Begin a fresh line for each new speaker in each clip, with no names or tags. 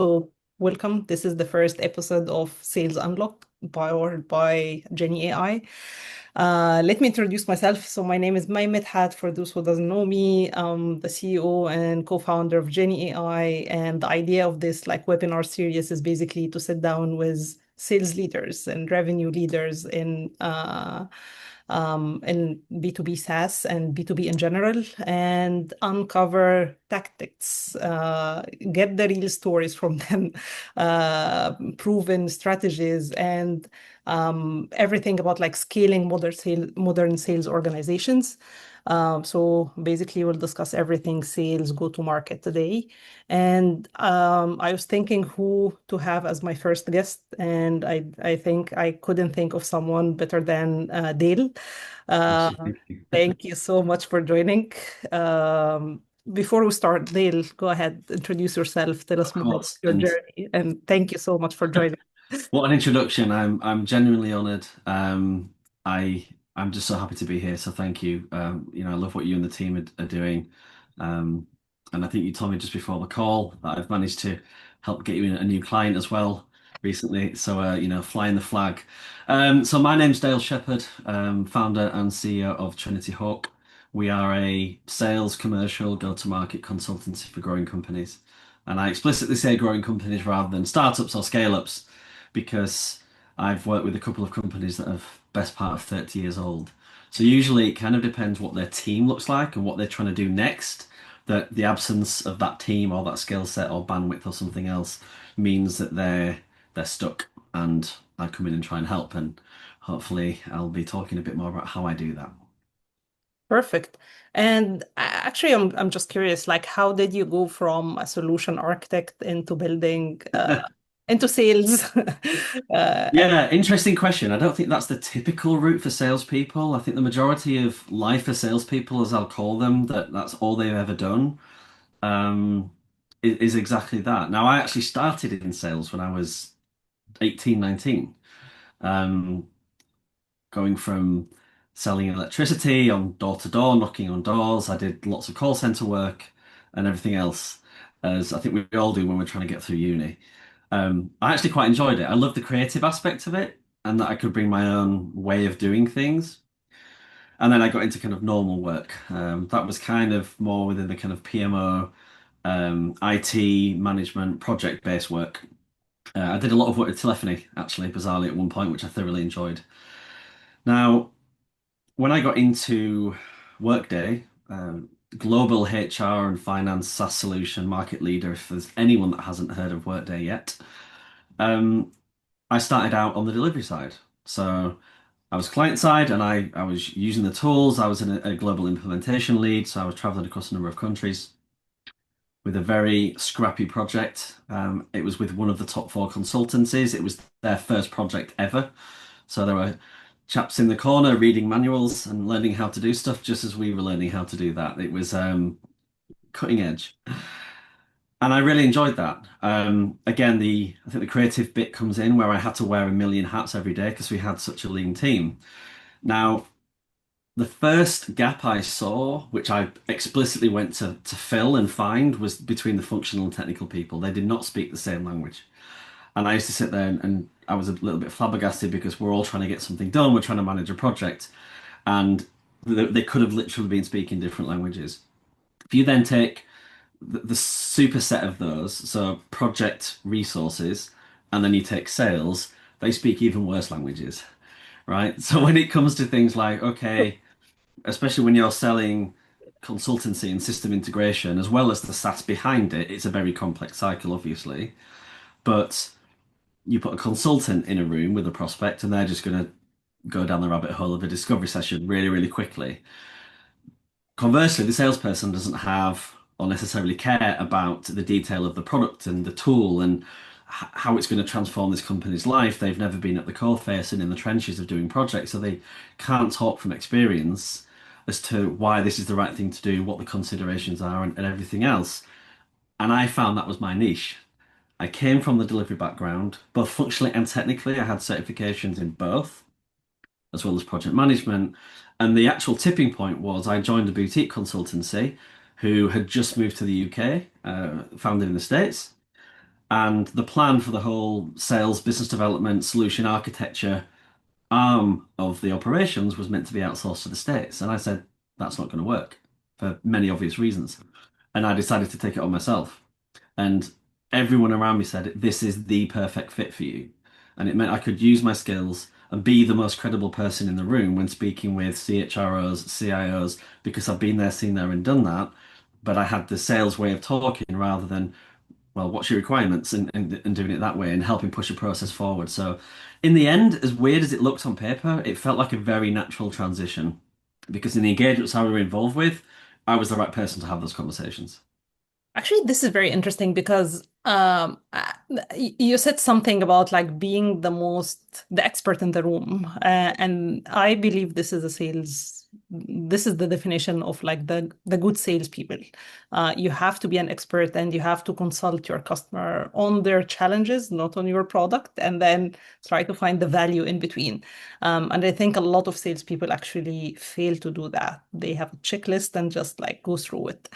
So, welcome. This is the first episode of Sales Unlocked, powered by Ginni AI. Let me introduce myself. So, my name is Mai Medhat. For those who doesn't know me, I'm the CEO and co-founder of Ginni AI. And the idea of this webinar series is basically to sit down with sales leaders and revenue leaders in B2B SaaS and B2B in general, and uncover tactics, get the real stories from them, proven strategies, and everything about scaling modern sales organizations. So basically, we'll discuss everything sales go to market today. And I was thinking who to have as my first guest, and I think I couldn't think of someone better than Dale. Uh,
Thank you.
Thank you so much for joining. Before we start, Dale, go ahead, introduce yourself, tell
Of
us more about
course.
your
And
journey, and thank you so much for joining.
what an introduction. I'm genuinely honored. I I'm just so happy to be here. So thank you. I love what you and the team are doing. Um, and I think you told me just before the call that I've managed to help get you a new client as well recently. So flying the flag. So my name's Dale Shepard, founder and CEO of Trinity Hawk. We are a sales commercial go-to-market consultancy for growing companies. And I explicitly say growing companies rather than startups or scale-ups because I've worked with a couple of companies that are best part of 30 years old. So usually it kind of depends what their team looks like and what they're trying to do next. That the absence of that team or that skill set or bandwidth or something else means that they're stuck, and I come in and try and help, and hopefully I'll be talking a bit more about how I do that.
Perfect. And actually, I'm just curious, how did you go from a solution architect into building into sales? And
Yeah, interesting question. I don't think that's the typical route for salespeople. I think the majority of life for salespeople, as I'll call them, that's all they've ever done, is exactly that. Now, I actually started in sales when I was 18, 19, um, going from selling electricity on door to door, knocking on doors. I did lots of call center work and everything else, as I think we all do when we're trying to get through uni. I actually quite enjoyed it. I loved the creative aspect of it and that I could bring my own way of doing things. And then I got into kind of normal work. That was kind of more within the kind of PMO, IT management, project-based work. I did a lot of work with telephony, actually, bizarrely at one point, which I thoroughly enjoyed. Now, when I got into Workday, global HR and finance SaaS solution market leader, if there's anyone that hasn't heard of Workday yet, um, I started out on the delivery side. So I was client side and I was using the tools. I was a global implementation lead, so I was traveling across a number of countries with a very scrappy project. It was with one of the top four consultancies. It was their first project ever. So there were chaps in the corner reading manuals and learning how to do stuff just as we were learning how to do that. It was cutting edge. And I really enjoyed that. Again, I think the creative bit comes in where I had to wear a million hats every day because we had such a lean team. Now, the first gap I saw, which I explicitly went to fill and find, was between the functional and technical people. They did not speak the same language. And I used to sit there and I was a little bit flabbergasted because we're all trying to get something done. We're trying to manage a project. And they could have literally been speaking different languages. If you then take the superset of those, so project resources, and then you take sales, they speak even worse languages, right? So when it comes to things like, okay, especially when you're selling consultancy and system integration, as well as the SaaS behind it, it's a very complex cycle, obviously. But you put a consultant in a room with a prospect, and they're just going to go down the rabbit hole of a discovery session really, really quickly. Conversely, the salesperson doesn't have or necessarily care about the detail of the product and the tool and how it's going to transform this company's life. They've never been at the coalface and in the trenches of doing projects, so they can't talk from experience as to why this is the right thing to do, what the considerations are, and everything else. And I found that was my niche. I came from the delivery background, both functionally and technically. I had certifications in both, as well as project management. And the actual tipping point was I joined a boutique consultancy who had just moved to the UK, founded in the States. And the plan for the whole sales, business development, solution architecture arm of the operations was meant to be outsourced to the States. And I said, that's not going to work for many obvious reasons. And I decided to take it on myself. And everyone around me said, this is the perfect fit for you. And it meant I could use my skills and be the most credible person in the room when speaking with CHROs, CIOs, because I've been there, seen there, and done that. But I had the sales way of talking rather than, well, what's your requirements and doing it that way and helping push a process forward. So, in the end, as weird as it looked on paper, it felt like a very natural transition because in the engagements I were involved with, I was the right person to have those conversations.
Actually, this is very interesting because you said something about like being the expert in the room, and I believe this is the definition of like the good salespeople. You have to be an expert and you have to consult your customer on their challenges, not on your product, and then try to find the value in between. And I think a lot of salespeople actually fail to do that. They have a checklist and just like go through it.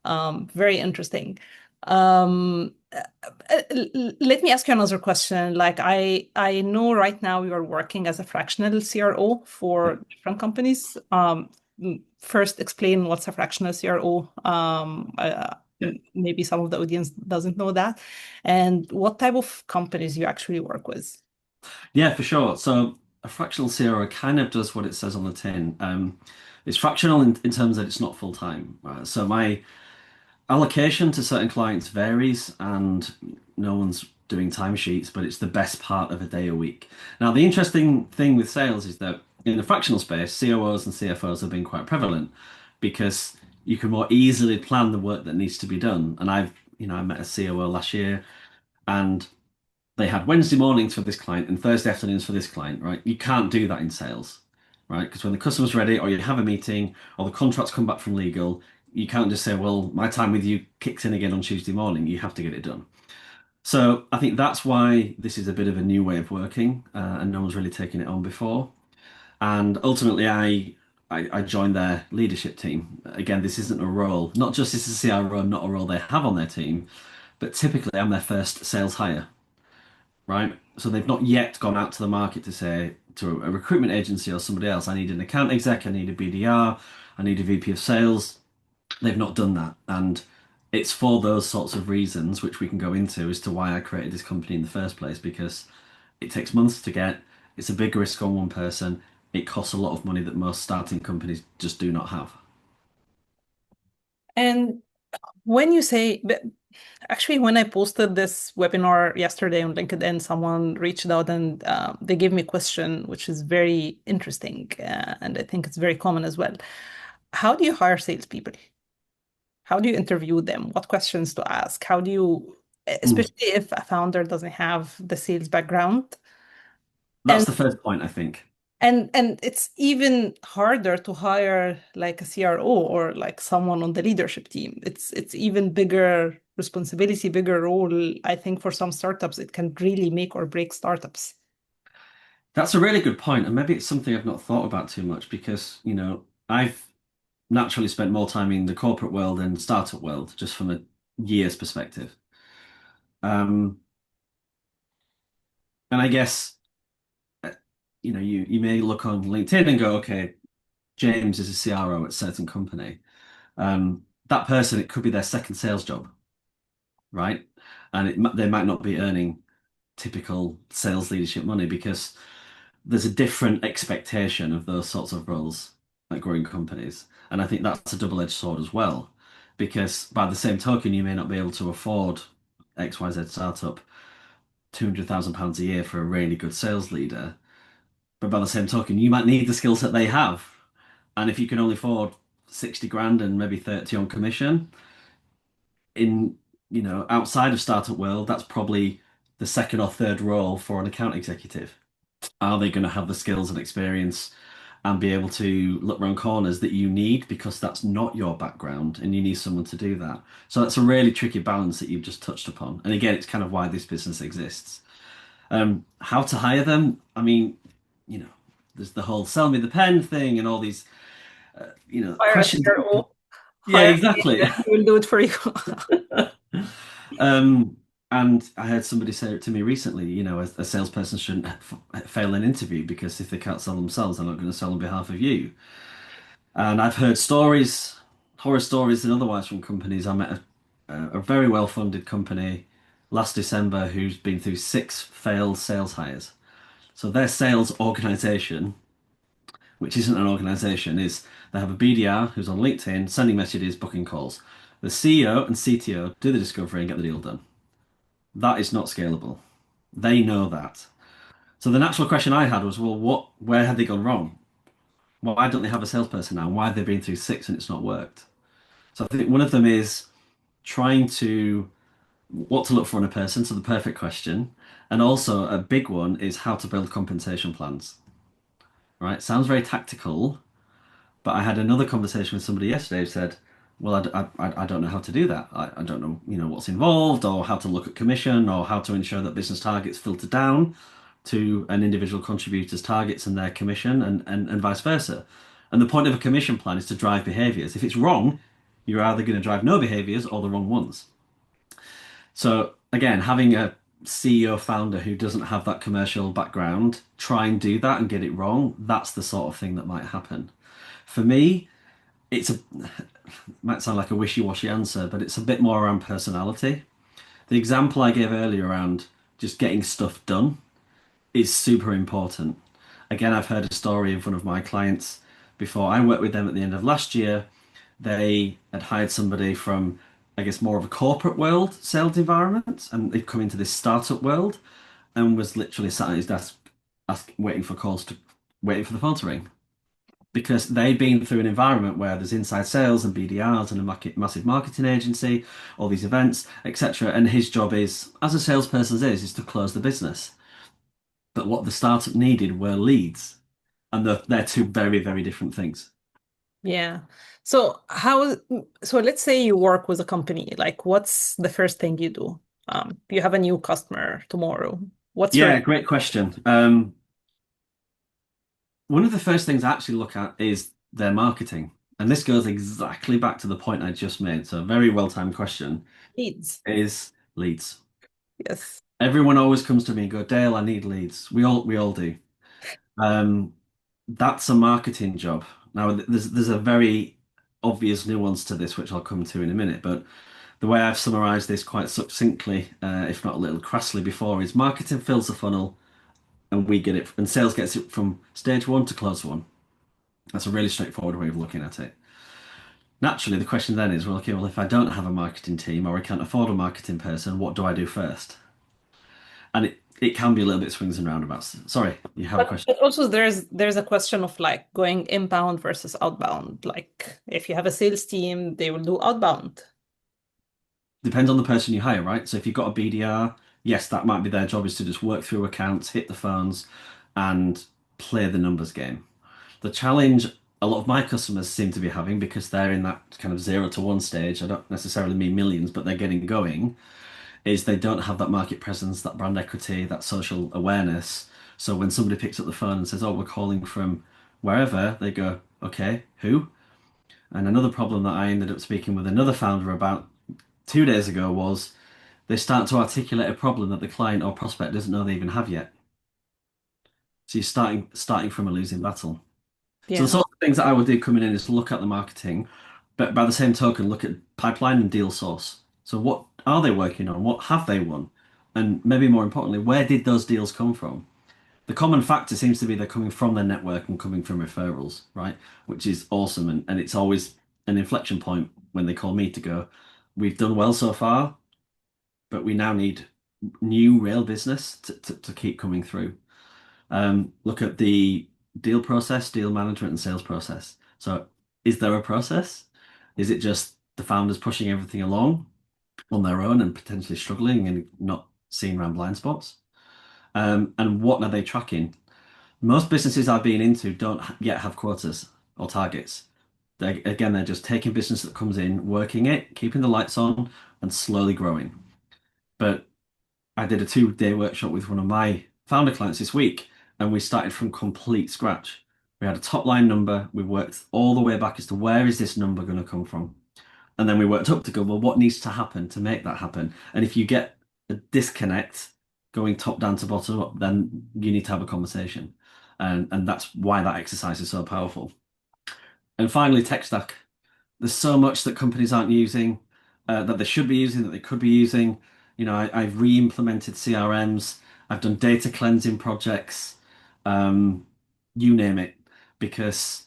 Very interesting. Let me ask you another question. Like I know right now you are working as a fractional CRO for different companies. First, explain what's a fractional CRO. Maybe some of the audience doesn't know that, and what type of companies you actually work with.
Yeah, for sure. So a fractional CRO kind of does what it says on the tin. It's fractional in terms that it's not full time. So my allocation to certain clients varies, and no one's doing timesheets, but it's the best part of a day a week. Now, the interesting thing with sales is that in the fractional space, COOs and CFOs have been quite prevalent because you can more easily plan the work that needs to be done. And I met a COO last year, and they had Wednesday mornings for this client and Thursday afternoons for this client, right? You can't do that in sales, right? Because when the customer's ready, or you have a meeting, or the contracts come back from legal, you can't just say, well, my time with you kicks in again on Tuesday morning. You have to get it done. So I think that's why this is a bit of a new way of working, and no one's really taken it on before. And ultimately, I joined their leadership team. Again, this isn't a role, not just as a CRO, not a role they have on their team, but typically I'm their first sales hire, right? So they've not yet gone out to the market to say to a recruitment agency or somebody else, I need an account exec, I need a BDR, I need a VP of sales. They've not done that. And it's for those sorts of reasons, which we can go into, as to why I created this company in the first place, because it takes months to get, it's a big risk on one person, it costs a lot of money that most starting companies just do not have.
And when you say, but actually, when I posted this webinar yesterday on LinkedIn, someone reached out and they gave me a question, which is very interesting. And I think it's very common as well. How do you hire salespeople? How do you interview them? What questions to ask? How do you,
Mm.
especially if a founder doesn't have the sales background?
That's
And
the first point, I think.
and it's even harder to hire like a CRO or like someone on the leadership team. It's even bigger responsibility, bigger role. I think for some startups, it can really make or break startups.
That's a really good point, and maybe it's something I've not thought about too much because, I've naturally spent more time in the corporate world and startup world, just from a year's perspective. Um, and I guess, uh, you may look on LinkedIn and go, okay, James is a CRO at a certain company. That person, it could be their second sales job, right? And they might not be earning typical sales leadership money because there's a different expectation of those sorts of roles at growing companies. And I think that's a double-edged sword as well, because by the same token, you may not be able to afford XYZ startup £200,000 a year for a really good sales leader. But by the same token, you might need the skill set they have. And if you can only afford 60 grand and maybe 30 on commission in, outside of startup world, that's probably the second or third role for an account executive. Are they going to have the skills and experience and be able to look around corners that you need because that's not your background and you need someone to do that? So that's a really tricky balance that you've just touched upon. And again, it's kind of why this business exists. How to hire them? I mean, you know, there's the whole sell me the pen thing and all these,
Hire a
questions.
CRO,
Yeah,
hire me,
exactly.
and he will do it for you.
Um, And I heard somebody say it to me recently, a salesperson shouldn't fail an interview because if they can't sell themselves, they're not going to sell on behalf of you. And I've heard stories, horror stories and otherwise from companies. I met a very well-funded company last December who's been through six failed sales hires. So their sales organization, which isn't an organization, is they have a BDR who's on LinkedIn sending messages, booking calls. The CEO and CTO do the discovery and get the deal done. That is not scalable. They know that. So the natural question I had was, well, where had they gone wrong? Why don't they have a salesperson now? Why have they been through six and it's not worked? So I think one of them is trying to what to look for in a person, so the perfect question. And also a big one is how to build compensation plans. Right? Sounds very tactical, but I had another conversation with somebody yesterday who said, "Well, I don't know how to do that. I don't know, what's involved, or how to look at commission, or how to ensure that business targets filter down to an individual contributor's targets and their commission, and vice versa." And the point of a commission plan is to drive behaviors. If it's wrong, you're either going to drive no behaviors or the wrong ones. So again, having a CEO founder who doesn't have that commercial background try and do that and get it wrong, that's the sort of thing that might happen. For me, it might sound like a wishy-washy answer, but it's a bit more around personality. The example I gave earlier around just getting stuff done is super important. Again, I've heard a story of one of my clients before. I worked with them at the end of last year. They had hired somebody from, I guess, more of a corporate world sales environment, and they've come into this startup world and was literally sat at his desk waiting for waiting for the phone to ring because they'd been through an environment where there's inside sales and BDRs and a massive marketing agency, all these events, etc. And his job is, as a salesperson is to close the business. But what the startup needed were leads, and they're two very, very different things.
Yeah. So so let's say you work with a company, like what's the first thing you do? You have a new customer tomorrow. What's your
Yeah, great question. One of the first things I actually look at is their marketing. And this goes exactly back to the point I just made. So a very well-timed question
needs?
is leads.
Yes.
Everyone always comes to me and go, Dale, I need leads. We all do. Um, that's a marketing job. Now, there's a very obvious nuance to this, which I'll come to in a minute. But the way I've summarized this quite succinctly, if not a little crassly before, is marketing fills the funnel and we get it, and sales gets it from stage one to close one. That's a really straightforward way of looking at it. Naturally, the question then is, well, okay, well, if I don't have a marketing team or I can't afford a marketing person, what do I do first? And it can be a little bit swings and roundabouts. Sorry, you have a question.
But also there's a question of like going inbound versus outbound. Like if you have a sales team, they will do outbound.
Depends on the person you hire, right? So if you've got a BDR, yes, that might be their job is to just work through accounts, hit the phones, and play the numbers game. The challenge a lot of my customers seem to be having because they're in that kind of 0 to 1 stage, I don't necessarily mean millions, but they're getting going, is they don't have that market presence, that brand equity, that social awareness. So when somebody picks up the phone and says, "Oh, we're calling from wherever," they go, "Okay, who?" And another problem that I ended up speaking with another founder about 2 days ago was they start to articulate a problem that the client or prospect doesn't know they even have yet. So you're starting from a losing battle. So the
Yeah.
sort of things that I would do coming in is look at the marketing, but by the same token, look at pipeline and deal source. So what are they working on? What have they won? And maybe more importantly, where did those deals come from? The common factor seems to be they're coming from their network and coming from referrals, right? Which is awesome. And it's always an inflection point when they call me to go, we've done well so far, but we now need new real business to keep coming through. Look at the deal process, deal management, and sales process. So, is there a process? Is it just the founders pushing everything along on their own and potentially struggling and not seeing around blind spots? And what are they tracking? Most businesses I've been into don't yet have quotas or targets. They're just taking business that comes in, working it, keeping the lights on, and slowly growing. But I did a 2-day workshop with one of my founder clients this week, and we started from complete scratch. We had a top line number. We worked all the way back as to where is this number going to come from? And then we worked up to go, well, what needs to happen to make that happen? And if you get a disconnect going top down to bottom up, then you need to have a conversation. And that's why that exercise is so powerful. And finally, tech stack. There's so much that companies aren't using, that they should be using, that they could be using. I've re-implemented CRMs. I've done data cleansing projects, um, you name it, because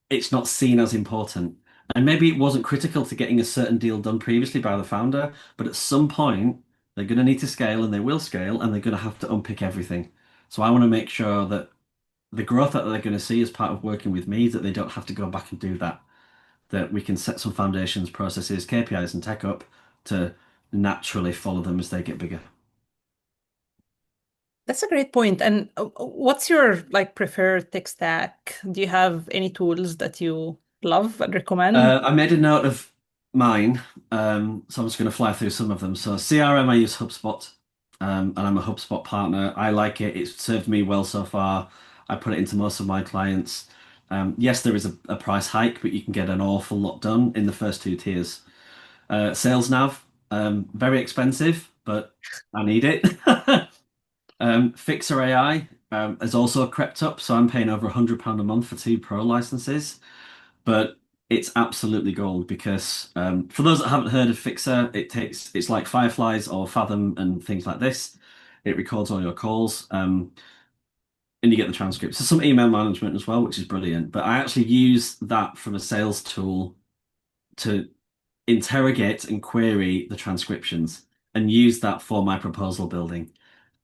it's not seen as important. And maybe it wasn't critical to getting a certain deal done previously by the founder, but at some point they're going to need to scale and they will scale and they're going to have to unpick everything. So I want to make sure that the growth that they're going to see as part of working with me, that they don't have to go back and do that, that we can set some foundations, processes, KPIs, and tech up to naturally follow them as they get bigger.
That's a great point. And what's your like preferred tech stack? Do you have any tools that you love and recommend?
I made a note of mine, so I'm just going to fly through some of them. So CRM, I use HubSpot, and I'm a HubSpot partner. I like it. It's served me well so far. I put it into most of my clients. Yes, there is a price hike, but you can get an awful lot done in the first two tiers. Sales Nav, very expensive, but I need it. Fixer AI has also crept up, so I'm paying over £100 a month for two pro licenses. But it's absolutely gold because for those that haven't heard of Fixer, it's like Fireflies or Fathom and things like this. It records all your calls, and you get the transcripts. So some email management as well, which is brilliant. But I actually use that from a sales tool to interrogate and query the transcriptions and use that for my proposal building.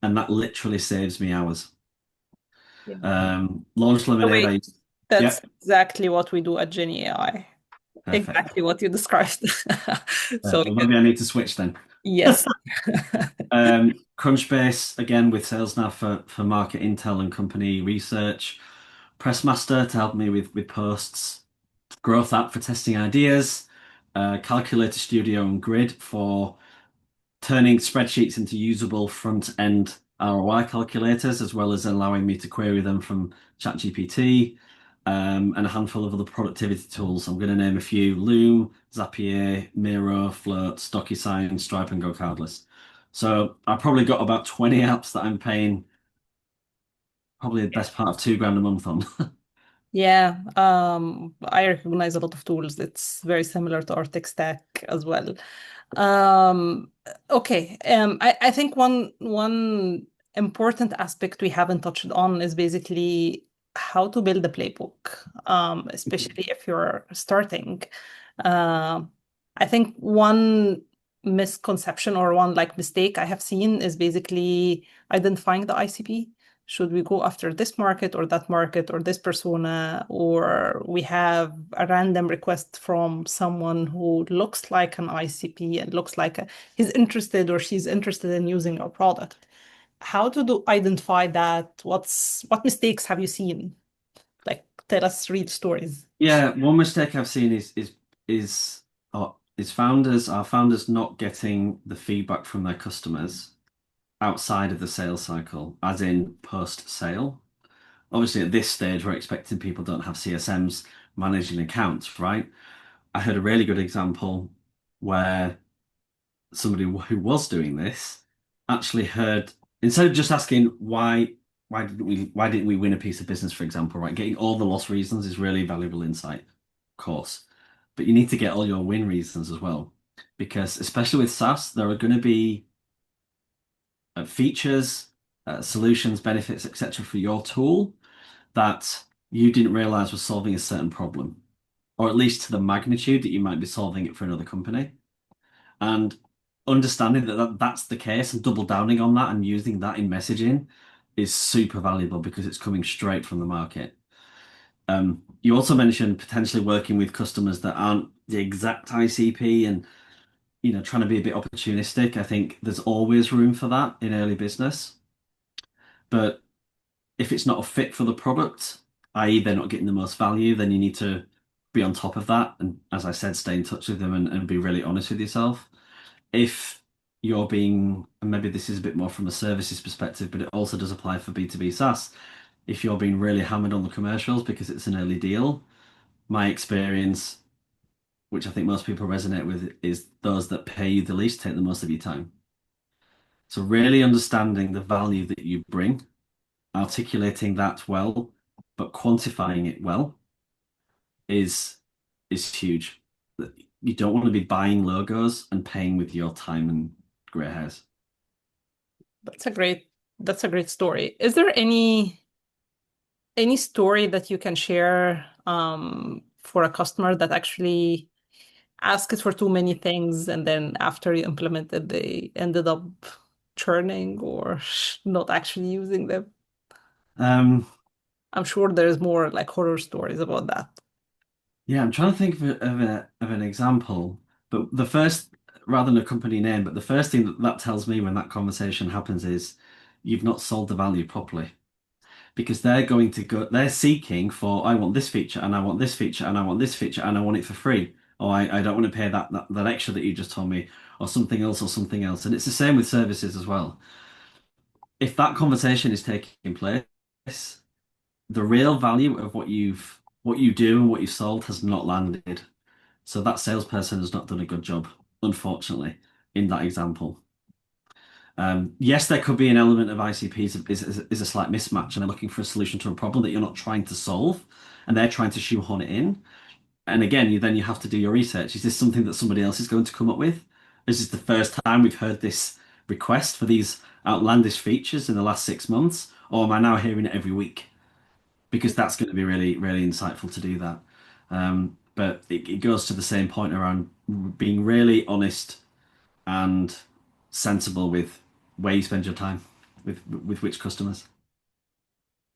And that literally saves me hours.
Yeah.
Launch
The
Lemonade,
way that's
yep,
exactly what we do at Ginni AI.
perfect.
Exactly what you described. So
Well, maybe I need to switch then.
yes.
Crunchbase, again, with sales now for market intel and company research. Pressmaster to help me with posts. Growth app for testing ideas. Calculator Studio and Grid for turning spreadsheets into usable front-end ROI calculators, as well as allowing me to query them from ChatGPT, and a handful of other productivity tools. I'm going to name a few: Loom, Zapier, Miro, Float, DocuSign, Stripe, and GoCardless. So I've probably got about 20 apps that I'm paying probably the best part of 2 grand a month on.
Yeah, I recognize a lot of tools. It's very similar to our tech stack as well. Um, okay. I think one important aspect we haven't touched on is basically how to build a playbook, especially if you're starting. Um, I think one misconception or one like mistake I have seen is basically identifying the ICP. Should we go after this market or that market or this persona, or we have a random request from someone who looks like an ICP and looks like he's interested or she's interested in using our product. How to do identify that? What mistakes have you seen? Like tell us real stories.
Yeah, one mistake I've seen is our founders not getting the feedback from their customers outside of the sales cycle, as in post sale. Obviously, at this stage, we're expecting people don't have CSMs managing accounts, right? I heard a really good example where somebody who was doing this actually heard, instead of just asking why didn't we win a piece of business, for example, right? Getting all the loss reasons is really valuable insight, of course. But you need to get all your win reasons as well. Because especially with SaaS, there are going to be features, solutions, benefits, etc. for your tool that you didn't realize was solving a certain problem, or at least to the magnitude that you might be solving it for another company. And understanding that's the case and double downing on that and using that in messaging is super valuable because it's coming straight from the market. You also mentioned potentially working with customers that aren't the exact ICP and trying to be a bit opportunistic. I think there's always room for that in early business. But if it's not a fit for the product, i.e., they're not getting the most value, then you need to be on top of that. And as I said, stay in touch with them and be really honest with yourself. If you're being, and maybe this is a bit more from a services perspective, but it also does apply for B2B SaaS. If you're being really hammered on the commercials because it's an early deal, my experience, which I think most people resonate with, is those that pay you the least take the most of your time. So really understanding the value that you bring, articulating that well, but quantifying it well is is huge. You don't want to be buying logos and paying with your time and grey hairs.
That's a great that's a great story. Is there any story that you can share for a customer that actually asked for too many things and then after you implemented they ended up churning or not actually using them?
Um,
I'm sure there's more like horror stories about that.
yeah, I'm trying to think of an example, but the first, rather than a company name, but the first thing that tells me when that conversation happens is you've not sold the value properly. Because they're going to go, they're seeking for, I want this feature and I want this feature and I want this feature and I want it for free. Or I don't want to pay that extra that you just told me, or something else or something else. And it's the same with services as well. If that conversation is taking place, the real value of what you do and what you've sold has not landed. So that salesperson has not done a good job, unfortunately, in that example. Yes, there could be an element of ICPs is a slight mismatch, and they're looking for a solution to a problem that you're not trying to solve, and they're trying to shoehorn it in. And again, you have to do your research. Is this something that somebody else is going to come up with? Is this the first time we've heard this request for these outlandish features in the last 6 months, or am I now hearing it every week? Because that's going to be really, really insightful to do that. But it goes to the same point around being really honest and sensible with where you spend your time with which customers.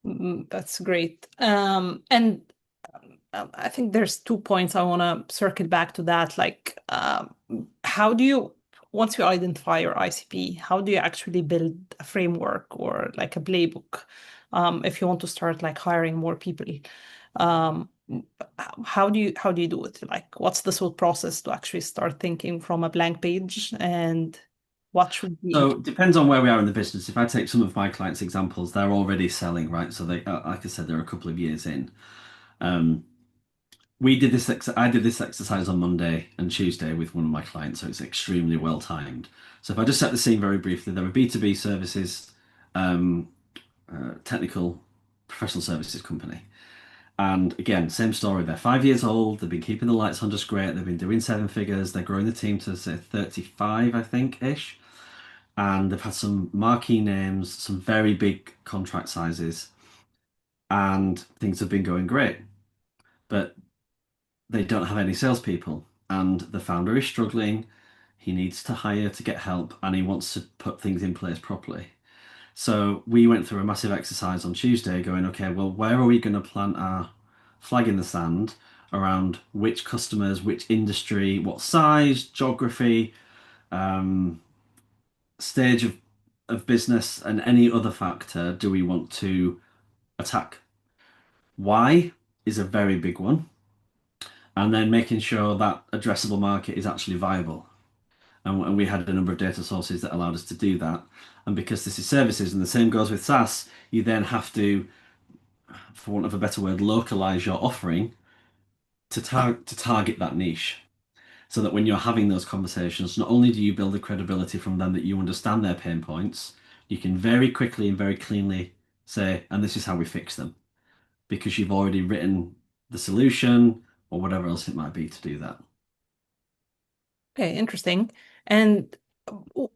That's great. And I think there's 2 points I want to circle back to that. Like, how do you, once you identify your ICP, how do you actually build a framework or like a playbook, if you want to start like hiring more people? Um, how do you do it? Like, what's the thought process to actually start thinking from a blank page and what should be
So it depends on where we are in the business. If I take some of my clients' examples, they're already selling, right? So they, like I said, they're a couple of years in. Um, I did this exercise on Monday and Tuesday with one of my clients, so it's extremely well timed. So if I just set the scene very briefly, they're a B2B services, um, technical professional services company. And again, same story. They're 5 years old. They've been keeping the lights on just great. They've been doing seven figures. They're growing the team to say 35, I think, ish. And they've had some marquee names, some very big contract sizes, and things have been going great. But they don't have any salespeople, and the founder is struggling. He needs to hire to get help, and he wants to put things in place properly. So we went through a massive exercise on Tuesday going, okay, well, where are we going to plant our flag in the sand around which customers, which industry, what size, geography, um, stage of business, and any other factor do we want to attack? Why is a very big one. And then making sure that addressable market is actually viable. And we had a number of data sources that allowed us to do that. And because this is services, and the same goes with SaaS, you then have to, for want of a better word, localize your offering to target that niche. So that when you're having those conversations, not only do you build the credibility from them that you understand their pain points, you can very quickly and very cleanly say, and this is how we fix them, because you've already written the solution or whatever else it might be to do that.
Okay, interesting. And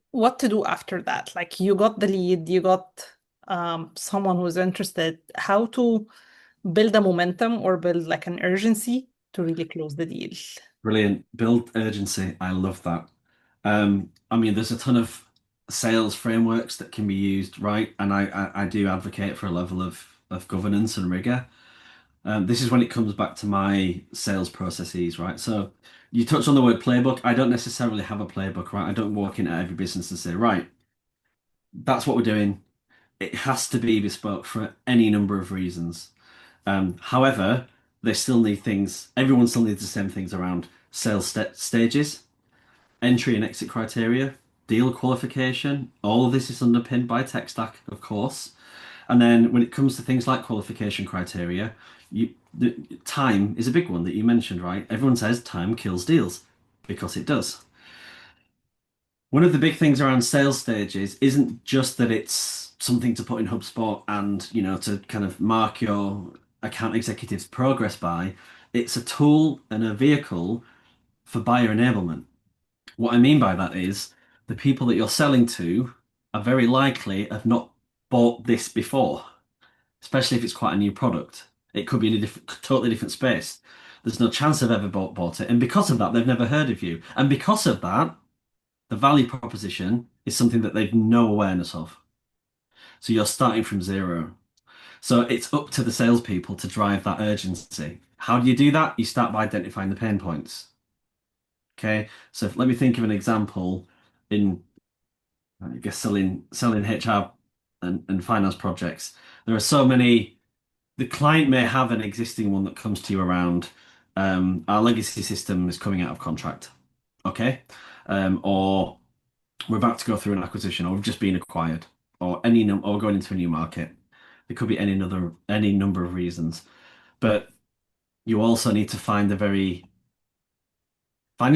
what to do after that? Like you got the lead, you got someone who's interested. How to build a momentum or build like an urgency to really close the deal?
Brilliant. Build urgency. I love that. I mean, there's a ton of sales frameworks that can be used, right? And I do advocate for a level of governance and rigor. This is when it comes back to my sales processes, right? So you touched on the word playbook. I don't necessarily have a playbook, right? I don't walk into every business and say, right, that's what we're doing. It has to be bespoke for any number of reasons. However, they still need things, everyone still needs the same things around sales stages, entry and exit criteria, deal qualification. All of this is underpinned by tech stack, of course. And then when it comes to things like qualification criteria, the time is a big one that you mentioned, right? Everyone says time kills deals because it does. One of the big things around sales stages isn't just that it's something to put in HubSpot and, to kind of mark your account executive's progress by. It's a tool and a vehicle for buyer enablement. What I mean by that is the people that you're selling to are very likely have not bought this before, especially if it's quite a new product. It could be in a totally different space. There's no chance they've ever bought it. And because of that, they've never heard of you. And because of that, the value proposition is something that they've no awareness of. So you're starting from zero. So it's up to the salespeople to drive that urgency. How do you do that? You start by identifying the pain points. Okay. So let me think of an example in, I guess, selling HR and finance projects. There are so many. The client may have an existing one that comes to you around, our legacy system is coming out of contract. Okay. Or we're about to go through an acquisition, or we've just been acquired, or or going into a new market. There could be any number of reasons, but you also need to finding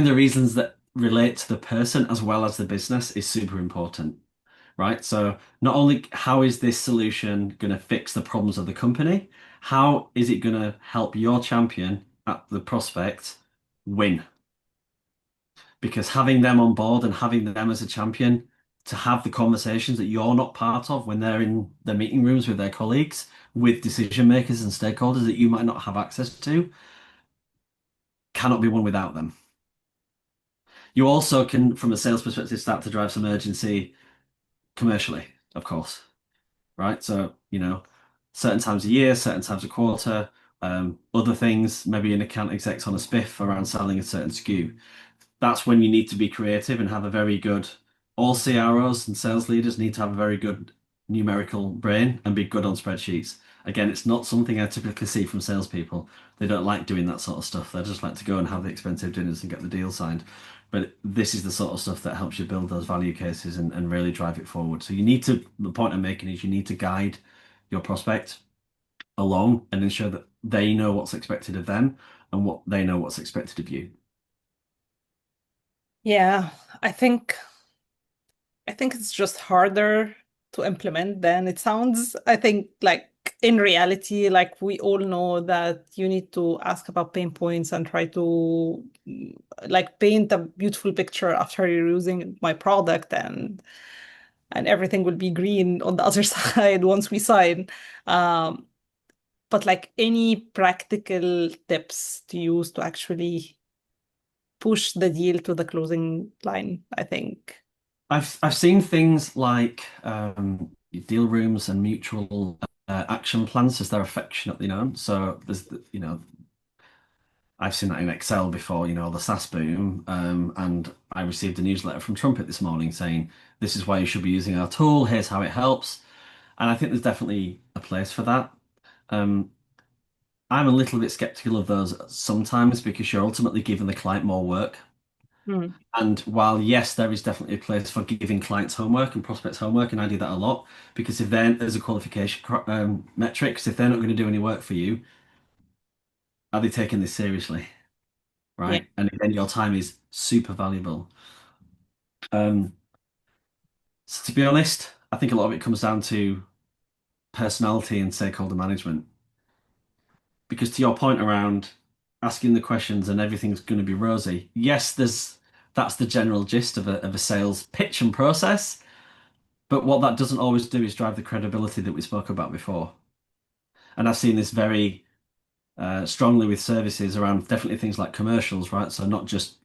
the reasons that relate to the person as well as the business is super important, right? So not only how is this solution going to fix the problems of the company, how is it going to help your champion at the prospect win? Because having them on board and having them as a champion to have the conversations that you're not part of when they're in their meeting rooms with their colleagues, with decision makers and stakeholders that you might not have access to, cannot be won without them. You also can, from a sales perspective, start to drive some urgency commercially, of course, right? So, certain times a year, certain times a quarter, other things, maybe an account exec's on a spiff around selling a certain SKU. That's when you need to be creative and have a very good, all CROs and sales leaders need to have a very good numerical brain and be good on spreadsheets. Again, it's not something I typically see from salespeople. They don't like doing that sort of stuff. They just like to go and have the expensive dinners and get the deal signed. But this is the sort of stuff that helps you build those value cases and really drive it forward. So the point I'm making is you need to guide your prospect along and ensure that they know what's expected of them and what they know what's expected of you.
Yeah, I think I think it's just harder to implement than it sounds. I think like in reality, like we all know that you need to ask about pain points and try to like paint a beautiful picture after you're using my product and everything will be green on the other side once we sign. Um, but like any practical tips to use to actually push the deal to the closing line, I think.
I've seen things like deal rooms and mutual action plans as they're affectionately known. So I've seen that in Excel before, the SaaS boom, and I received a newsletter from Trumpet this morning saying this is why you should be using our tool. Here's how it helps, and I think there's definitely a place for that. Um, I'm a little bit skeptical of those sometimes because you're ultimately giving the client more work.
Hmm.
And while yes, there is definitely a place for giving clients homework and prospects homework, and I do that a lot because if then there's a qualification metric, 'cause if they're not going to do any work for you, are they taking this seriously,
Yeah.
right? And then your time is super valuable. Um, so to be honest, I think a lot of it comes down to personality and stakeholder management. Because to your point around asking the questions and everything's going to be rosy, yes, that's the general gist of a sales pitch and process. But what that doesn't always do is drive the credibility that we spoke about before. And I've seen this very strongly with services around definitely things like commercials, right? So not just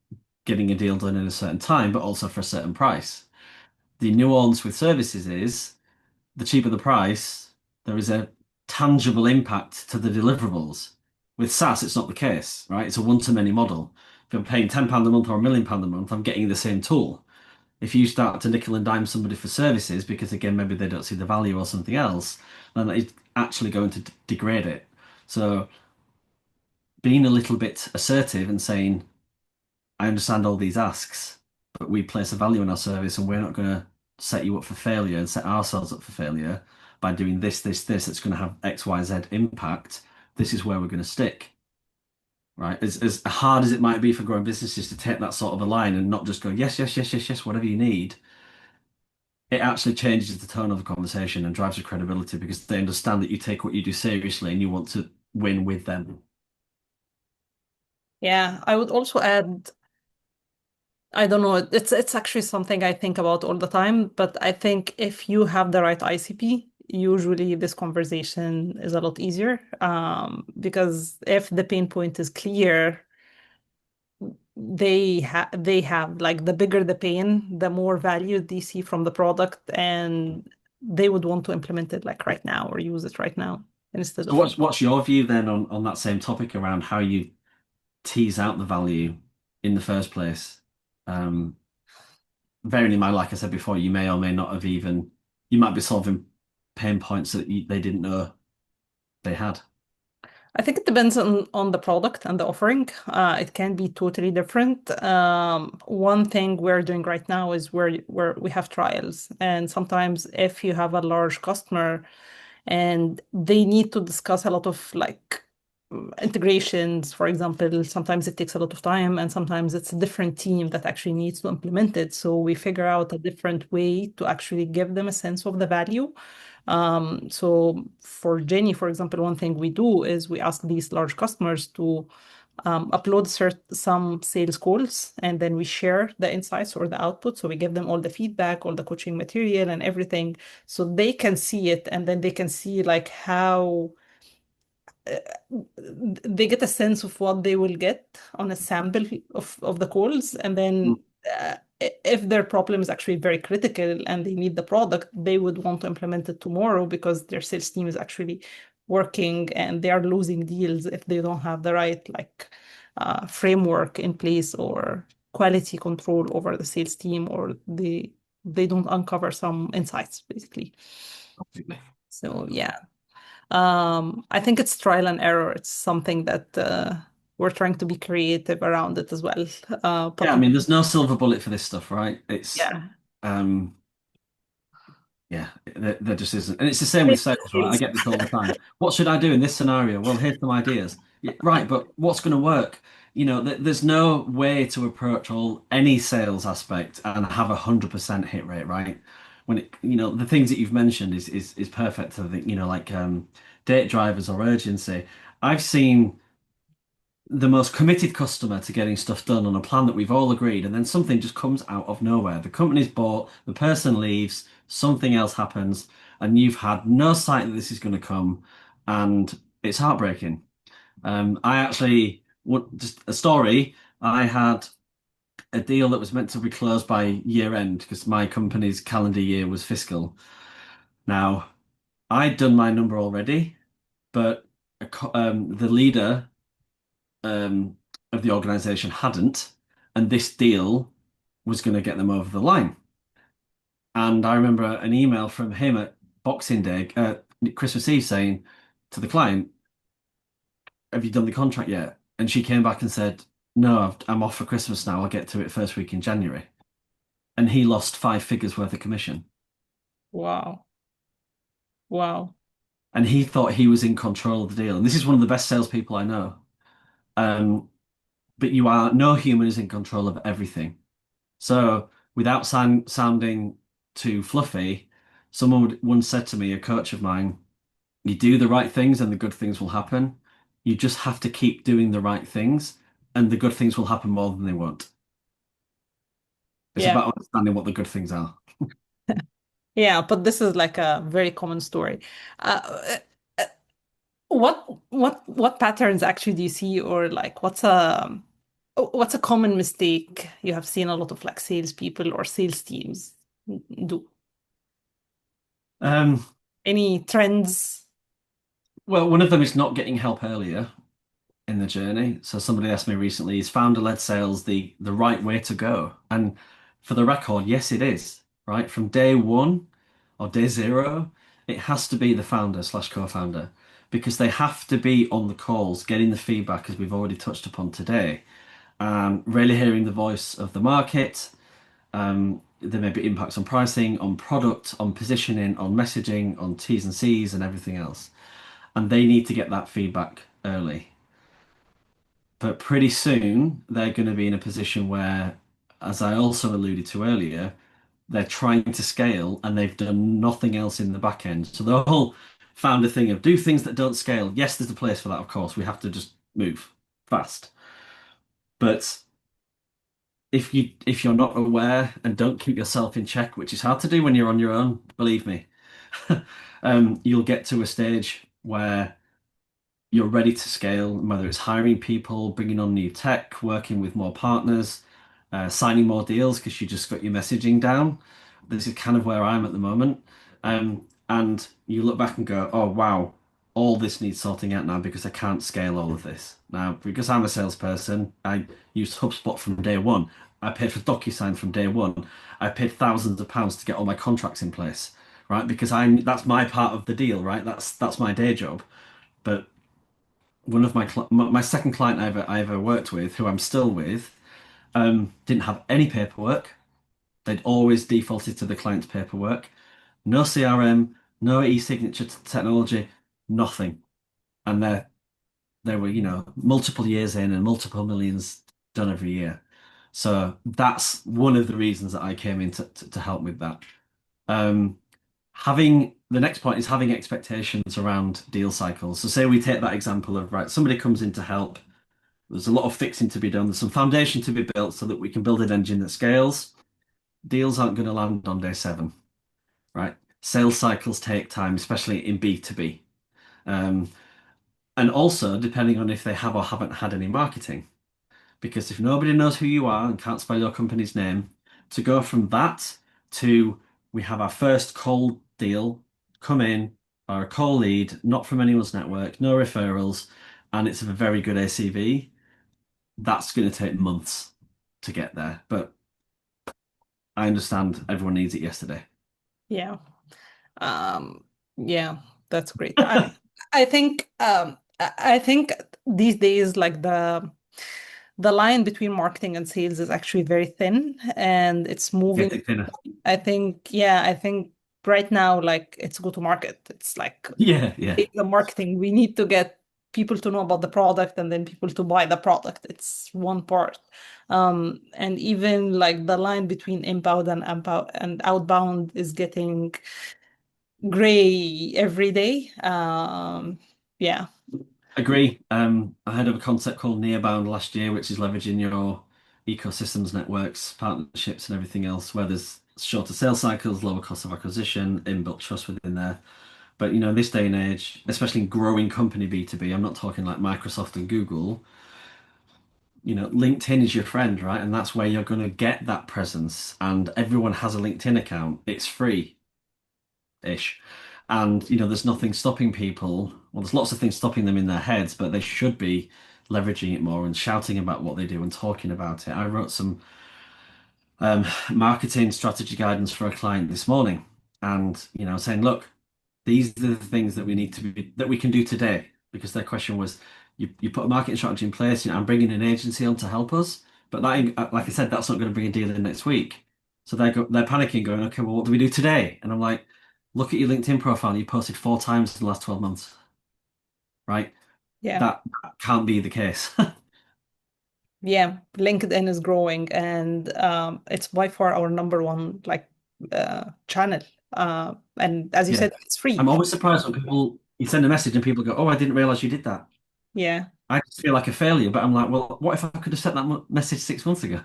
getting a deal done in a certain time, but also for a certain price. The nuance with services is the cheaper the price, there is a tangible impact to the deliverables. With SaaS, it's not the case, right? It's a one-to-many model. If I'm paying £10 a month or £1 million a month, I'm getting the same tool. If you start to nickel and dime somebody for services, because again, maybe they don't see the value or something else, then it's actually going to degrade it. So being a little bit assertive and saying, I understand all these asks, but we place a value in our service and we're not going to set you up for failure and set ourselves up for failure by doing this, this, this, that's going to have X, Y, Z impact. This is where we're going to stick, right? As hard as it might be for growing businesses to take that sort of a line and not just go, yes, yes, yes, yes, yes, whatever you need, it actually changes the tone of the conversation and drives the credibility because they understand that you take what you do seriously and you want to win with them.
Yeah, I would also add, I don't know, it's actually something I think about all the time, but I think if you have the right ICP, usually this conversation is a lot easier. Because if the pain point is clear, they have like the bigger the pain, the more value they see from the product, and they would want to implement it like right now or use it right now instead
So
of
what's your view then on that same topic around how you tease out the value in the first place? Um, Bearing in mind, like I said before, you may or may not have even, you might be solving pain points that they didn't know they had.
I think it depends on the product and the offering. It can be totally different. One thing we're doing right now is where we have trials, and sometimes if you have a large customer and they need to discuss a lot of like integrations, for example, sometimes it takes a lot of time, and sometimes it's a different team that actually needs to implement it. So we figure out a different way to actually give them a sense of the value. So for Ginni, for example, one thing we do is we ask these large customers to upload some sales calls, and then we share the insights or the output. So we give them all the feedback, all the coaching material, and everything, so they can see it, and then they can see like how uh, they get a sense of what they will get on a sample of the calls. And
Mm.
then if their problem is actually very critical and they need the product, they would want to implement it tomorrow because their sales team is actually working and they are losing deals if they don't have the right like framework in place or quality control over the sales team, or they don't uncover some insights basically.
Absolutely.
So yeah, I think it's trial and error. It's something that we're trying to be creative around it as well.
Yeah,
But
I mean, there's no silver bullet for this stuff, right? It's
yeah,
um yeah, there just isn't. And it's the same with
it
sales, right? I
is.
get this all the time. What should I do in this scenario? Well, here's some ideas. Yeah, right, but what's going to work? There's no way to approach any sales aspect and have 100% hit rate, right? When the things that you've mentioned is perfect. I think, like date drivers or urgency. I've seen the most committed customer to getting stuff done on a plan that we've all agreed, and then something just comes out of nowhere. The company's bought, the person leaves, something else happens, and you've had no sight that this is going to come, and it's heartbreaking. I actually, just a story, I had a deal that was meant to be closed by year end because my company's calendar year was fiscal. Now, I'd done my number already, but the leader um, of the organization hadn't, and this deal was going to get them over the line. And I remember an email from him at Boxing Day, Christmas Eve, saying to the client, "Have you done the contract yet?" And she came back and said, "No, I'm off for Christmas now. I'll get to it first week in January." And he lost 5 figures worth of commission.
Wow. Wow.
And he thought he was in control of the deal. And this is one of the best salespeople I know. Um, but no human is in control of everything. So, without sounding too fluffy, someone once said to me, a coach of mine, you do the right things and the good things will happen. You just have to keep doing the right things and the good things will happen more than they won't. It's
Yeah.
about understanding what the good things are.
Yeah, but this is like a very common story. Uh, uh, what patterns actually do you see, or like what's a common mistake you have seen a lot of like salespeople or sales teams do?
Um,
Any trends?
well, one of them is not getting help earlier in the journey. So somebody asked me recently, is founder-led sales the right way to go? And for the record, yes, it is, right? From day one or day zero, it has to be the founder slash co-founder because they have to be on the calls, getting the feedback as we've already touched upon today, really hearing the voice of the market. There may be impacts on pricing, on product, on positioning, on messaging, on T's and C's and everything else. And they need to get that feedback early. But pretty soon they're going to be in a position where, as I also alluded to earlier, they're trying to scale and they've done nothing else in the back end. So the whole founder thing of do things that don't scale. Yes, there's a place for that, of course. We have to just move fast. But if you're not aware and don't keep yourself in check, which is hard to do when you're on your own, believe me, you'll get to a stage where you're ready to scale, whether it's hiring people, bringing on new tech, working with more partners, signing more deals because you just got your messaging down. This is kind of where I'm at the moment. And you look back and go, oh, wow, all this needs sorting out now because I can't scale all of this. Now, because I'm a salesperson, I used HubSpot from day one. I paid for DocuSign from day one. I paid thousands of pounds to get all my contracts in place, right? Because that's my part of the deal, right? That's my day job. But one of my second client I ever worked with, who I'm still with, didn't have any paperwork. They'd always defaulted to the client's paperwork. No CRM, no e-signature technology, nothing. And they were, multiple years in and multiple millions done every year. So that's one of the reasons that I came in to help with that. Um, having the next point is having expectations around deal cycles. So say we take that example of, right, somebody comes in to help. There's a lot of fixing to be done. There's some foundation to be built so that we can build an engine that scales. Deals aren't going to land on day seven, right? Sales cycles take time, especially in B2B. Um, and also, depending on if they have or haven't had any marketing. Because if nobody knows who you are and can't spell your company's name, to go from that to we have our first cold deal come in, or a cold lead, not from anyone's network, no referrals, and it's a very good ACV, that's going to take months to get there. But I understand everyone needs it yesterday.
Yeah. Um, yeah, that's great. I think these days, like the line between marketing and sales is actually very thin and it's moving.
Getting thinner.
I think right now, like it's go to market. It's like
Yeah, yeah.
the marketing. We need to get people to know about the product and then people to buy the product. It's one part. And even like the line between inbound and outbound is getting gray every day. Yeah,
Agree. I heard of a concept called Nearbound last year, which is leveraging your ecosystems, networks, partnerships, and everything else, where there's shorter sales cycles, lower cost of acquisition, inbuilt trust within there. But in this day and age, especially in growing company B2B, I'm not talking like Microsoft and Google. LinkedIn is your friend, right? And that's where you're going to get that presence. And everyone has a LinkedIn account. It's free-ish. And there's nothing stopping people. Well, there's lots of things stopping them in their heads, but they should be leveraging it more and shouting about what they do and talking about it. I wrote some marketing strategy guidance for a client this morning, and saying, look, these are the things that we need to be that we can do today. Because their question was, you put a marketing strategy in place. I'm bringing an agency on to help us, but that, like I said, that's not going to bring a deal in next week. So they're panicking, going, okay, well, what do we do today? And I'm like, look at your LinkedIn profile. You posted 4 times in the last 12 months, right?
yeah,
That can't be the case.
yeah. LinkedIn is growing, and it's by far our number one like channel. And as you
Yeah.
said, it's free.
I'm always surprised when you send a message and people go, oh, I didn't realize you did that.
Yeah,
I just feel like a failure, but I'm like, well, what if I could have sent that message 6 months ago?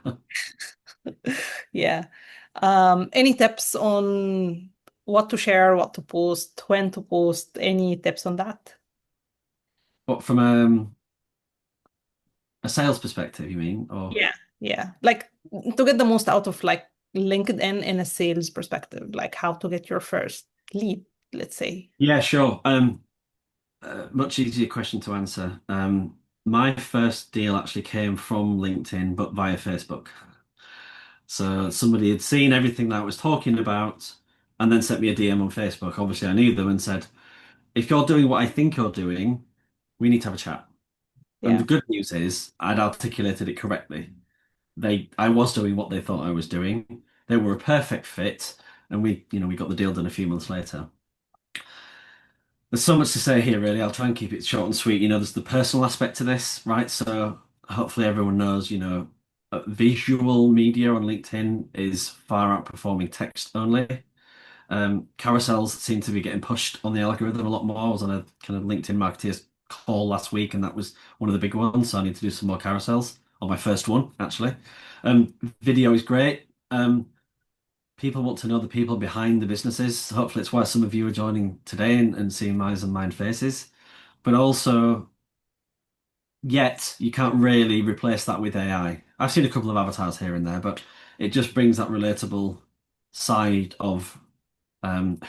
yeah. Any tips on what to share, what to post, when to post? Any tips on that?
But from a sales perspective, you mean? Or
Yeah, yeah. Like to get the most out of like LinkedIn in a sales perspective, like how to get your first lead, let's say.
yeah, sure. Much easier question to answer. My first deal actually came from LinkedIn, but via Facebook. So somebody had seen everything that I was talking about and then sent me a DM on Facebook. Obviously, I knew them and said, if you're doing what I think you're doing, we need to have a chat. And the
Yeah,
good news is I'd articulated it correctly. I was doing what they thought I was doing. They were a perfect fit, and we got the deal done a few months later. There's so much to say here, really. I'll try and keep it short and sweet. There's the personal aspect to this, right? So hopefully everyone knows, visual media on LinkedIn is far outperforming text only. Carousels seem to be getting pushed on the algorithm a lot more. I was on a kind of LinkedIn marketeers call last week, and that was one of the big ones. So I need to do some more carousels on my first one, actually. Video is great. People want to know the people behind the businesses. Hopefully, it's why some of you are joining today and seeing eyes and mind faces. But also, yet you can't really replace that with AI. I've seen a couple of avatars here and there, but it just brings that relatable side of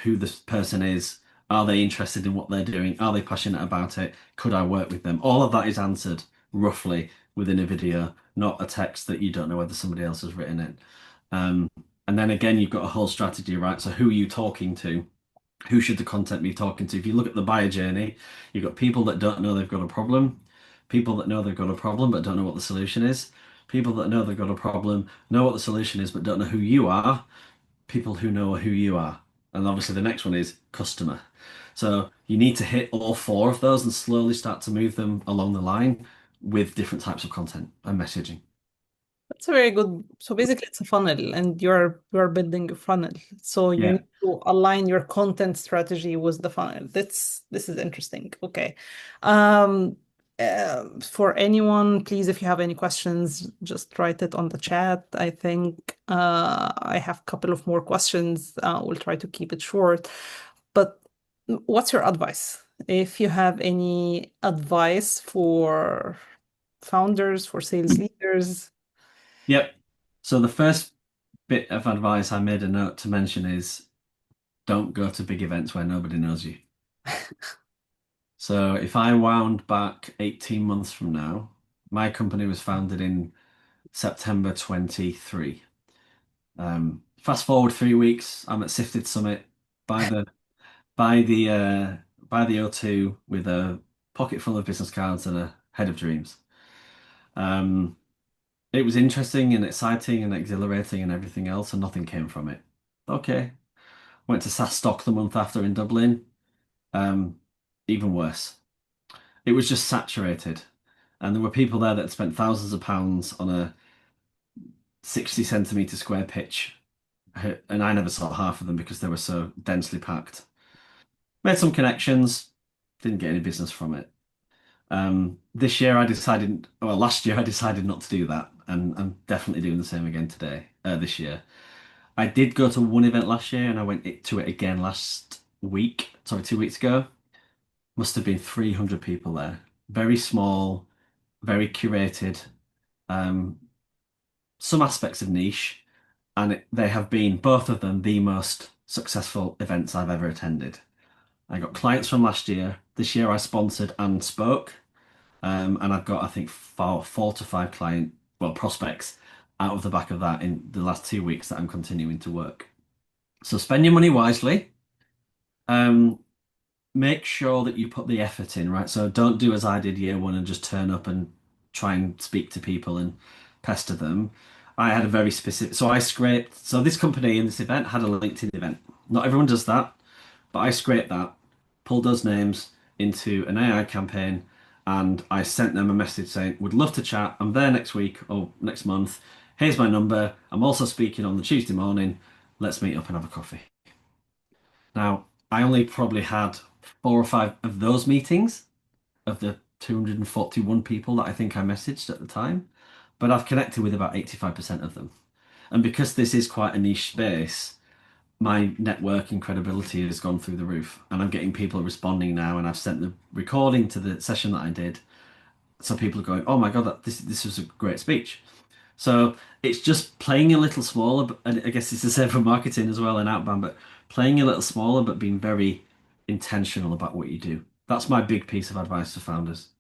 who this person is. Are they interested in what they're doing? Are they passionate about it? Could I work with them? All of that is answered roughly within a video, not a text that you don't know whether somebody else has written it. Um, and then again, you've got a whole strategy, right? So who are you talking to? Who should the content be talking to? If you look at the buyer journey, you've got people that don't know they've got a problem, people that know they've got a problem but don't know what the solution is, people that know they've got a problem, know what the solution is but don't know who you are, people who know who you are. And obviously the next one is customer. So you need to hit all four of those and slowly start to move them along the line with different types of content and messaging.
That's a very good. So basically, it's a funnel, and you're building a funnel. So you
Yeah.
need to align your content strategy with the funnel. This is interesting. Okay. Um, for anyone, please, if you have any questions, just write it on the chat. I think I have a couple of more questions. We'll try to keep it short. But what's your advice? If you have any advice for founders, for sales leaders.
Yep. So the first bit of advice I made a note to mention is don't go to big events where nobody knows you. So if I wound back 18 months from now, my company was founded in September 23. Fast forward 3 weeks, I'm at Sifted Summit by the by the uh, by the O2 with a pocket full of business cards and a head of dreams. Um, it was interesting and exciting and exhilarating and everything else, and nothing came from it. Okay, went to SaaS Stock the month after in Dublin. Um, Even worse. It was just saturated, and there were people there that spent thousands of pounds on a 60 centimeter square pitch, and I never saw half of them because they were so densely packed. Made some connections, didn't get any business from it. This year I decided, well, last year I decided not to do that, and I'm definitely doing the same again this year. I did go to one event last year, and I went to it again last week, sorry, 2 weeks ago. Must have been 300 people there. Very small, very curated, um, some aspects of niche, and they have been, both of them, the most successful events I've ever attended. I got clients from last year. This year I sponsored and spoke. And I've got, I think, four to five prospects out of the back of that in the last 2 weeks that I'm continuing to work. So spend your money wisely. Um, Make sure that you put the effort in, right? So don't do as I did year one and just turn up and try and speak to people and pester them. I had a very specific, so I scraped, so this company in this event had a LinkedIn event. Not everyone does that, but I scraped that, pulled those names into an AI campaign, and I sent them a message saying, would love to chat. I'm there next week or next month. Here's my number. I'm also speaking on the Tuesday morning. Let's meet up and have a coffee. Now, I only probably had 4 or 5 of those meetings of the 241 people that I think I messaged at the time, but I've connected with about 85% of them. And because this is quite a niche space, my networking credibility has gone through the roof, and I'm getting people responding now. And I've sent the recording to the session that I did, so people are going, "Oh my God, this was a great speech." So it's just playing a little smaller, and I guess it's the same for marketing as well and outbound, but playing a little smaller, but being very intentional about what you do. That's my big piece of advice to founders.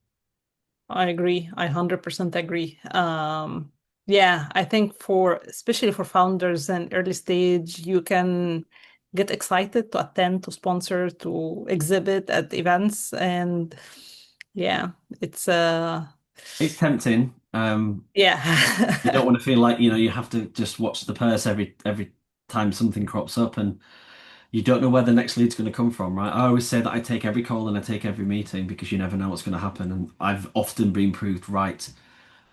I agree. I 100% agree. Yeah, I think for especially for founders and early stage, you can get excited to attend, to sponsor, to exhibit at events, and yeah, it's
It's tempting. You don't
yeah.
want to feel like, you have to just watch the purse every time something crops up, and you don't know where the next lead's going to come from, right? I always say that I take every call and I take every meeting because you never know what's going to happen, and I've often been proved right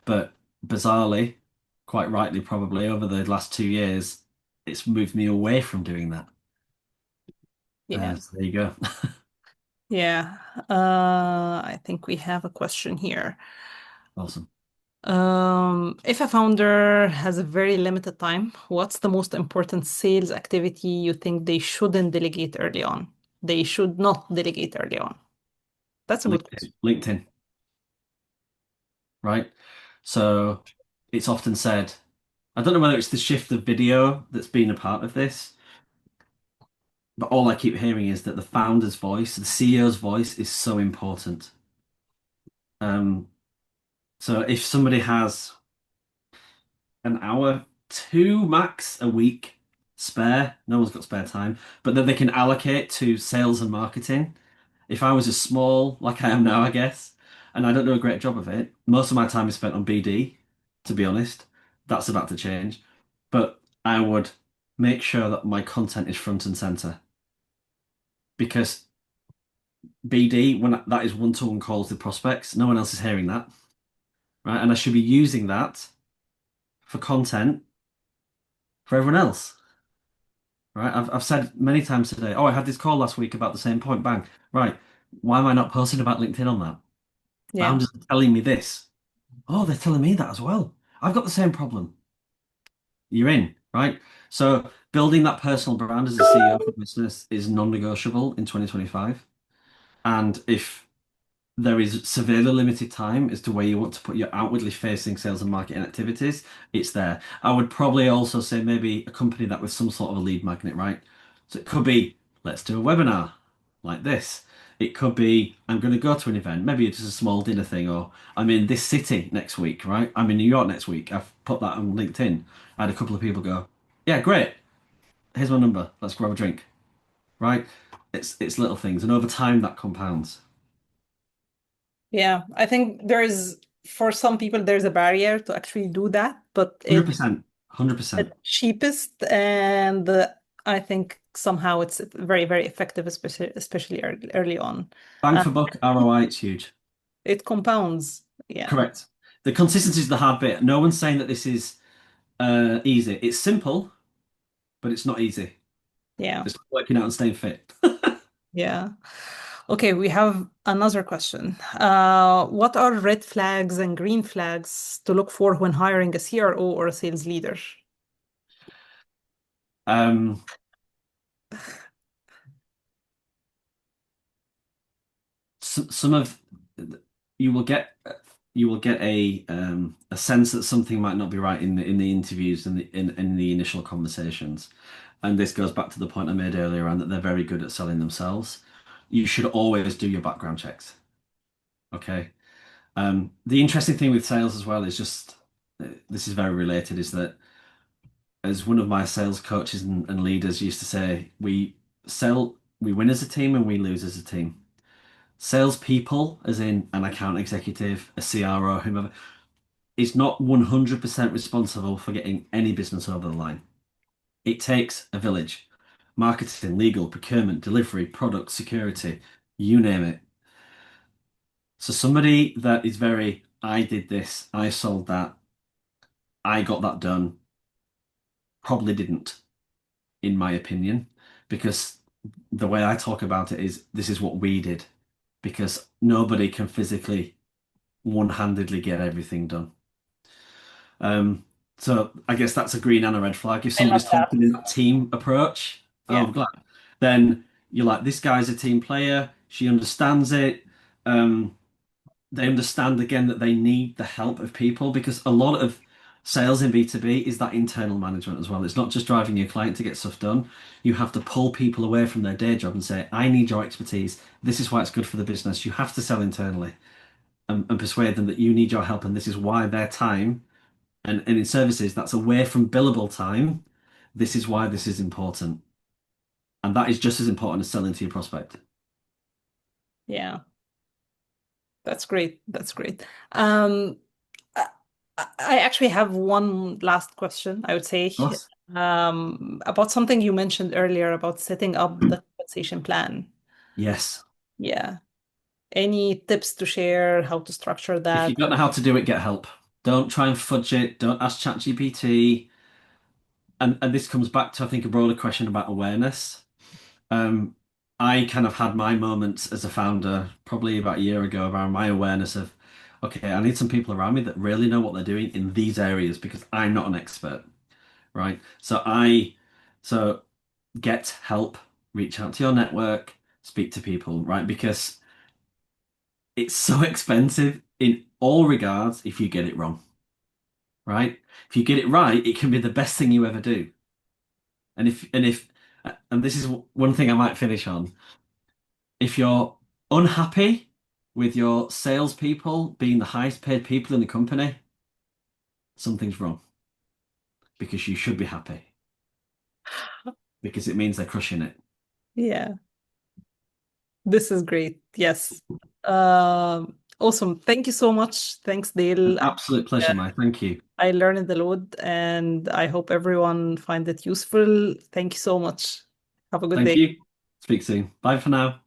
But bizarrely, quite rightly probably, over the last 2 years, it's moved me away from doing that.
Yeah.
So there you go.
Yeah. I think we have a question here.
Awesome.
If a founder has a very limited time, what's the most important sales activity you think they shouldn't delegate early on? They should not delegate early on. That's a good question.
LinkedIn, right? So it's often said, I don't know whether it's the shift of video that's been a part of this, but all I keep hearing is that the founder's voice, the CEO's voice is so important. Um, so if somebody has an hour, two max a week spare, no one's got spare time, but that they can allocate to sales and marketing. If I was as small like I am now, I guess, and I don't do a great job of it, most of my time is spent on BD, to be honest. That's about to change. But I would make sure that my content is front and center because BD, when that is one-to-one calls with prospects, no one else is hearing that, right? And I should be using that for content for everyone else, right? I've said many times today, oh, I had this call last week about the same point, bang. Right. Why am I not posting about LinkedIn on that?
Yeah.
Founders are telling me this. Oh, they're telling me that as well. I've got the same problem. You're in, right? So building that personal brand as a CEO for business is non-negotiable in 2025. And if there is severely limited time as to where you want to put your outwardly facing sales and marketing activities, it's there. I would probably also say maybe accompany that with some sort of a lead magnet, right? So it could be, let's do a webinar like this. It could be, I'm going to go to an event, maybe it's just a small dinner thing, or I'm in this city next week, right? I'm in New York next week. I've put that on LinkedIn. I had a couple of people go, yeah, great. Here's my number. Let's grab a drink, right? It's little things, and over time that compounds.
Yeah. I think for some people, there's a barrier to actually do that, but it's
100%.
the
100%.
cheapest and I think somehow it's very, very effective, especially early on.
Bang
Uh,
for buck, ROI, it's huge.
it compounds. Yeah.
Correct. The consistency is the hard bit. No one's saying that this is easy. It's simple, but it's not easy.
Yeah.
It's like working out and staying fit.
Yeah. Okay, we have another question. What are red flags and green flags to look for when hiring a CRO or a sales leader?
Um, some of you will get you will get a sense that something might not be right in the interviews and in the initial conversations. And this goes back to the point I made earlier around that they're very good at selling themselves. You should always do your background checks. Okay. The interesting thing with sales as well is just this is very related, is that as one of my sales coaches and leaders used to say, we win as a team and we lose as a team. Salespeople, as in an account executive, a CRO, whomever, is not 100% responsible for getting any business over the line. It takes a village. Marketing, legal, procurement, delivery, product, security, you name it. So somebody that is very, I did this, I sold that, I got that done, probably didn't, in my opinion, because the way I talk about it is this is what we did, because nobody can physically one-handedly get everything done. Um, so I guess that's a green and a red flag. If
I love
somebody's
that.
talking in that team approach, oh,
Yeah.
I'm glad. Then you're like, this guy's a team player. She understands it. Um, they understand again that they need the help of people because a lot of sales in B2B is that internal management as well. It's not just driving your client to get stuff done. You have to pull people away from their day job and say, I need your expertise. This is why it's good for the business. You have to sell internally and persuade them that you need your help and this is why their time and in services that's away from billable time, this is why this is important. And that is just as important as selling to your prospect. Of
Yeah. That's great. That's great. Um, I I actually have one last question, I would say,
course.
about something you mentioned earlier about setting up the compensation plan.
Yes.
Yeah. Any tips to share how to structure
If you
that?
don't know how to do it, get help. Don't try and fudge it. Don't ask ChatGPT. And this comes back to, I think, a broader question about awareness. Um, I kind of had my moments as a founder probably about a year ago around my awareness of, okay, I need some people around me that really know what they're doing in these areas because I'm not an expert, right? So get help, reach out to your network, speak to people, right? Because it's so expensive in all regards if you get it wrong, right? If you get it right, it can be the best thing you ever do. And this is one thing I might finish on. If you're unhappy with your salespeople being the highest paid people in the company, something's wrong because you should be happy because it means they're crushing it.
Yeah, this is great. Yes. Awesome. Thank you so much. Thanks,
An
Dale.
absolute pleasure, Mike. Thank you.
I learned a lot and I hope everyone find it useful. Thank you so much. Have a good
Thank
day.
you. Speak soon. Bye for now.